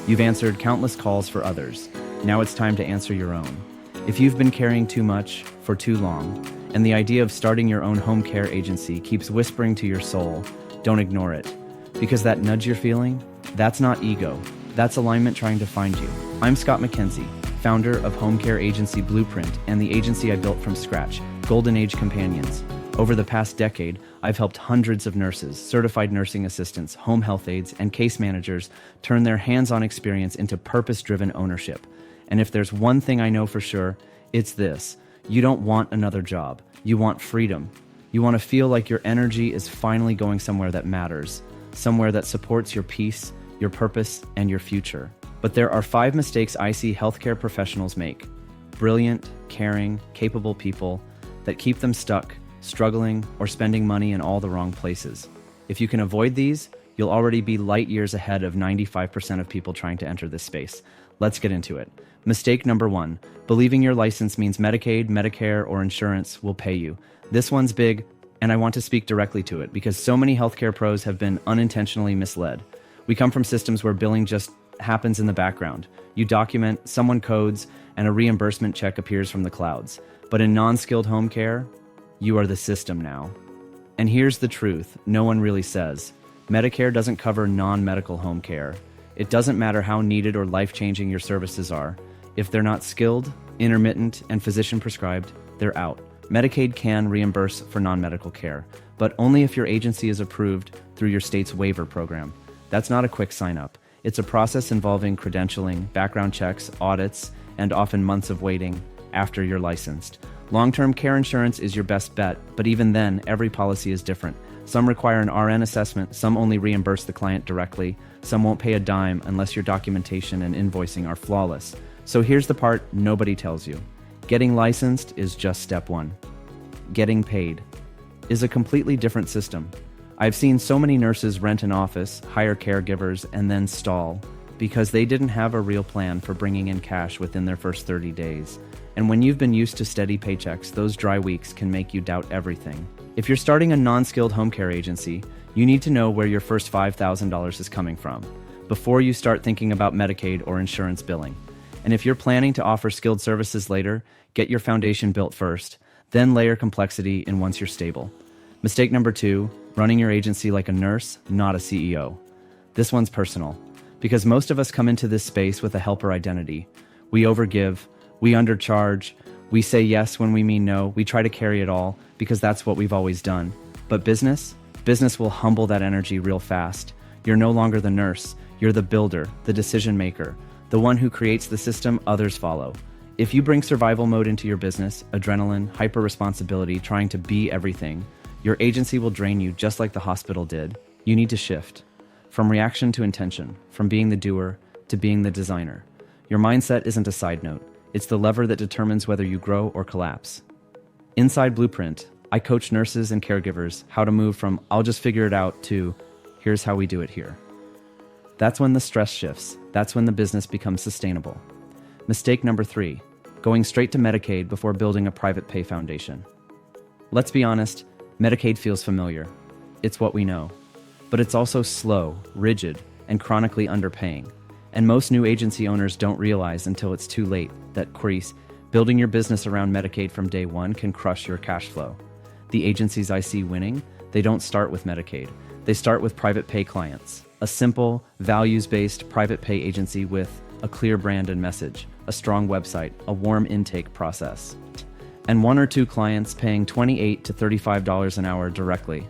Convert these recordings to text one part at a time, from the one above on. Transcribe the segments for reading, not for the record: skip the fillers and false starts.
You've answered countless calls for others. Now it's time to answer your own. If you've been carrying too much for too long, and the idea of starting your own home care agency keeps whispering to your soul, don't ignore it. Because that nudge you're feeling, that's not ego. That's alignment trying to find you. I'm Scott McKenzie, founder of Home Care Agency Blueprint and the agency I built from scratch, Golden Age Companions. Over the past decade, I've helped hundreds of nurses, certified nursing assistants, home health aides, and case managers turn their hands-on experience into purpose-driven ownership. And if there's one thing I know for sure, it's this. You don't want another job. You want freedom. You want to feel like your energy is finally going somewhere that matters, somewhere that supports your peace, your purpose, and your future. But there are 5 mistakes I see healthcare professionals make. Brilliant, caring, capable people that keep them stuck, struggling, or spending money in all the wrong places. If you can avoid these, you'll already be light years ahead of 95% of people trying to enter this space. Let's get into it. Mistake number 1, believing your license means Medicaid, Medicare, or insurance will pay you. This one's big, and I want to speak directly to it because so many healthcare pros have been unintentionally misled. We come from systems where billing just happens in the background. You document, someone codes, and a reimbursement check appears from the clouds. But in non-skilled home care, you are the system now. And here's the truth, no one really says. Medicare doesn't cover non-medical home care. It doesn't matter how needed or life-changing your services are. If they're not skilled, intermittent, and physician-prescribed, they're out. Medicaid can reimburse for non-medical care, but only if your agency is approved through your state's waiver program. That's not a quick sign-up. It's a process involving credentialing, background checks, audits, and often months of waiting after you're licensed. Long-term care insurance is your best bet, but even then, every policy is different. Some require an RN assessment, some only reimburse the client directly, some won't pay a dime unless your documentation and invoicing are flawless. So here's the part nobody tells you. Getting licensed is just step 1. Getting paid is a completely different system. I've seen so many nurses rent an office, hire caregivers, and then stall because they didn't have a real plan for bringing in cash within their first 30 days. And when you've been used to steady paychecks, those dry weeks can make you doubt everything. If you're starting a non-skilled home care agency, you need to know where your first $5,000 is coming from before you start thinking about Medicaid or insurance billing. And if you're planning to offer skilled services later, get your foundation built first, then layer complexity in once you're stable. Mistake number 2, running your agency like a nurse, not a CEO. This one's personal, because most of us come into this space with a helper identity. We overgive, we undercharge, we say yes when we mean no, we try to carry it all because that's what we've always done. But business will humble that energy real fast. You're no longer the nurse, you're the builder, the decision maker, the one who creates the system others follow. If you bring survival mode into your business, adrenaline, hyper responsibility, trying to be everything, your agency will drain you just like the hospital did. You need to shift from reaction to intention, from being the doer to being the designer. Your mindset isn't a side note. It's the lever that determines whether you grow or collapse. Inside Blueprint, I coach nurses and caregivers how to move from "I'll just figure it out" to "here's how we do it here." That's when the stress shifts. That's when the business becomes sustainable. Mistake number 3, going straight to Medicaid before building a private pay foundation. Let's be honest, Medicaid feels familiar. It's what we know. But it's also slow, rigid, and chronically underpaying. And most new agency owners don't realize until it's too late that, building your business around Medicaid from day 1 can crush your cash flow. The agencies I see winning, they don't start with Medicaid. They start with private pay clients. A simple, values-based private pay agency with a clear brand and message, a strong website, a warm intake process, and 1 or 2 clients paying $28 to $35 an hour directly.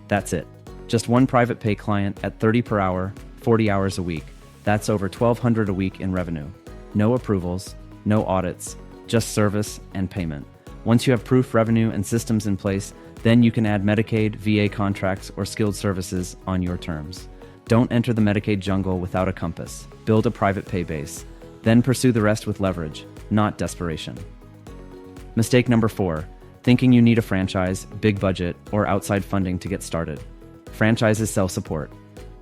That's it. Just one private pay client at $30 per hour, 40 hours a week. That's over $1,200 a week in revenue. No approvals, no audits, just service and payment. Once you have proof revenue and systems in place, then you can add Medicaid, VA contracts, or skilled services on your terms. Don't enter the Medicaid jungle without a compass. Build a private pay base. Then pursue the rest with leverage, not desperation. Mistake number 4, thinking you need a franchise, big budget, or outside funding to get started. Franchises sell support,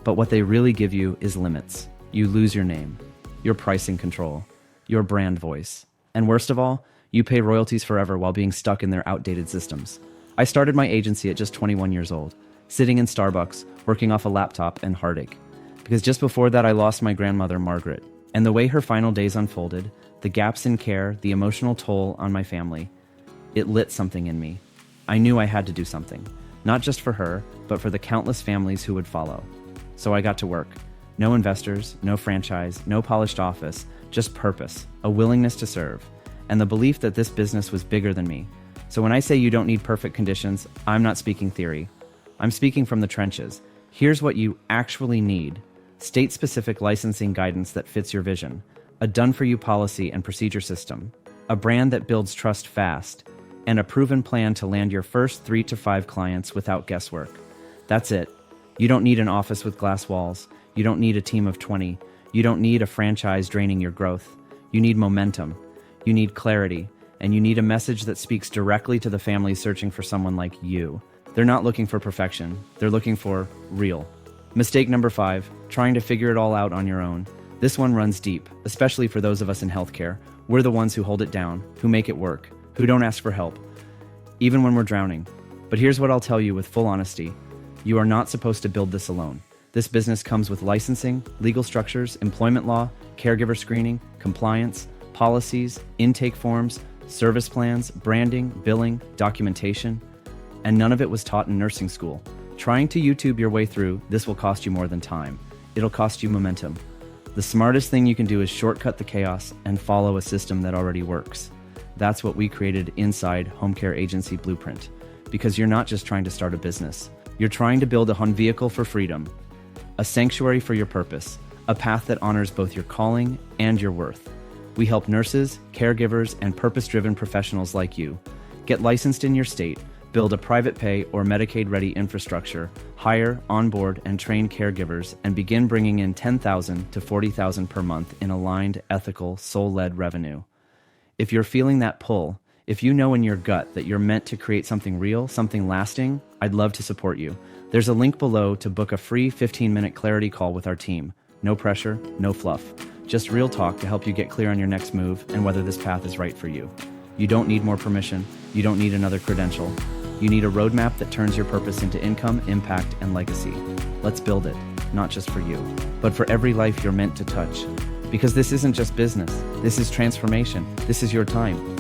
but what they really give you is limits. You lose your name, your pricing control, your brand voice, and worst of all, you pay royalties forever while being stuck in their outdated systems. I started my agency at just 21 years old, sitting in Starbucks, working off a laptop and heartache. Because just before that, I lost my grandmother, Margaret. And the way her final days unfolded, the gaps in care, the emotional toll on my family, it lit something in me. I knew I had to do something, not just for her, but for the countless families who would follow. So I got to work. No investors, no franchise, no polished office, just purpose, a willingness to serve, and the belief that this business was bigger than me. So when I say you don't need perfect conditions, I'm not speaking theory. I'm speaking from the trenches. Here's what you actually need: state-specific licensing guidance that fits your vision, a done-for-you policy and procedure system, a brand that builds trust fast, and a proven plan to land your first 3 to 5 clients without guesswork. That's it. You don't need an office with glass walls. You don't need a team of 20. You don't need a franchise draining your growth. You need momentum. You need clarity. And you need a message that speaks directly to the families searching for someone like you. They're not looking for perfection. They're looking for real. Mistake number 5, trying to figure it all out on your own. This one runs deep, especially for those of us in healthcare. We're the ones who hold it down, who make it work, who don't ask for help, even when we're drowning. But here's what I'll tell you with full honesty. You are not supposed to build this alone. This business comes with licensing, legal structures, employment law, caregiver screening, compliance, policies, intake forms, service plans, branding, billing, documentation, and none of it was taught in nursing school. Trying to YouTube your way through this will cost you more than time. It'll cost you momentum. The smartest thing you can do is shortcut the chaos and follow a system that already works. That's what we created inside Home Care Agency Blueprint. Because you're not just trying to start a business. You're trying to build a home vehicle for freedom, a sanctuary for your purpose, a path that honors both your calling and your worth. We help nurses, caregivers, and purpose-driven professionals like you get licensed in your state, build a private pay or Medicaid-ready infrastructure, hire, onboard, and train caregivers, and begin bringing in $10,000 to $40,000 per month in aligned, ethical, soul-led revenue. If you're feeling that pull, if you know in your gut that you're meant to create something real, something lasting, I'd love to support you. There's a link below to book a free 15-minute clarity call with our team. No pressure, no fluff. Just real talk to help you get clear on your next move and whether this path is right for you. You don't need more permission. You don't need another credential. You need a roadmap that turns your purpose into income, impact, and legacy. Let's build it, not just for you, but for every life you're meant to touch. Because this isn't just business. This is transformation. This is your time.